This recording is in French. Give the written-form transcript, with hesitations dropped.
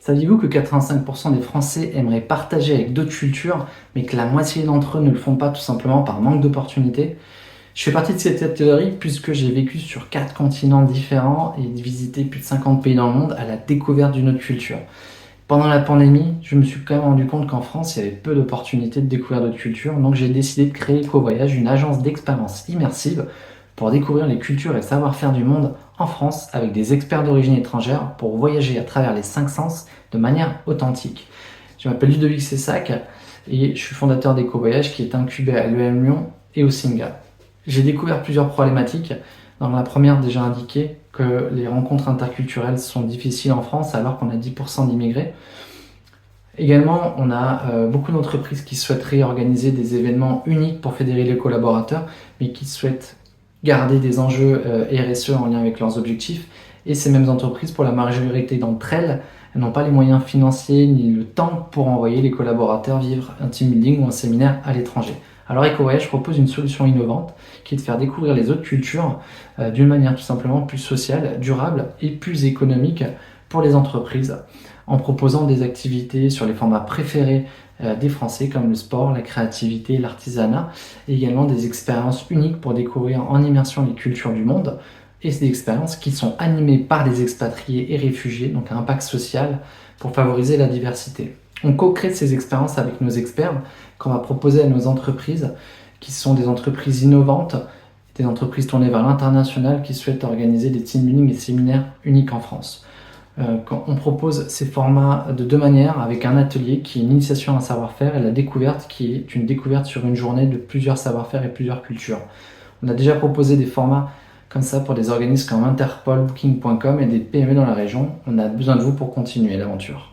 Saviez-vous que 85% des Français aimeraient partager avec d'autres cultures, mais que la moitié d'entre eux ne le font pas tout simplement par manque d'opportunités? Je fais partie de cette catégorie puisque j'ai vécu sur 4 continents différents et visité plus de 50 pays dans le monde à la découverte d'une autre culture. Pendant la pandémie, je me suis quand même rendu compte qu'en France, il y avait peu d'opportunités de découvrir d'autres cultures, donc j'ai décidé de créer EcoVoyage, une agence d'expérience immersive pour découvrir les cultures et le savoir-faire du monde en France avec des experts d'origine étrangère pour voyager à travers les 5 sens de manière authentique. Je m'appelle Ludovic Sessac et je suis fondateur d'EcoVoyage qui est incubé à l'EM Lyon et au Singa. J'ai découvert plusieurs problématiques. Dans la première, déjà indiqué que les rencontres interculturelles sont difficiles en France alors qu'on a 10% d'immigrés. Également, on a beaucoup d'entreprises qui souhaiteraient organiser des événements uniques pour fédérer les collaborateurs, mais qui souhaitent garder des enjeux RSE en lien avec leurs objectifs. Et ces mêmes entreprises, pour la majorité d'entre elles, elles n'ont pas les moyens financiers ni le temps pour envoyer les collaborateurs vivre un team building ou un séminaire à l'étranger. Alors EcoVoyage propose une solution innovante qui est de faire découvrir les autres cultures d'une manière tout simplement plus sociale, durable et plus économique pour les entreprises, en proposant des activités sur les formats préférés des Français comme le sport, la créativité, l'artisanat, et également des expériences uniques pour découvrir en immersion les cultures du monde, et des expériences qui sont animées par des expatriés et réfugiés, donc un impact social pour favoriser la diversité. On co-crée ces expériences avec nos experts qu'on va proposer à nos entreprises, qui sont des entreprises innovantes, des entreprises tournées vers l'international qui souhaitent organiser des team building et séminaires uniques en France. On propose ces formats de deux manières, avec un atelier qui est une initiation à un savoir-faire et la découverte qui est une découverte sur une journée de plusieurs savoir-faire et plusieurs cultures. On a déjà proposé des formats comme ça pour des organismes comme Interpol, Booking.com et des PME dans la région. On a besoin de vous pour continuer l'aventure.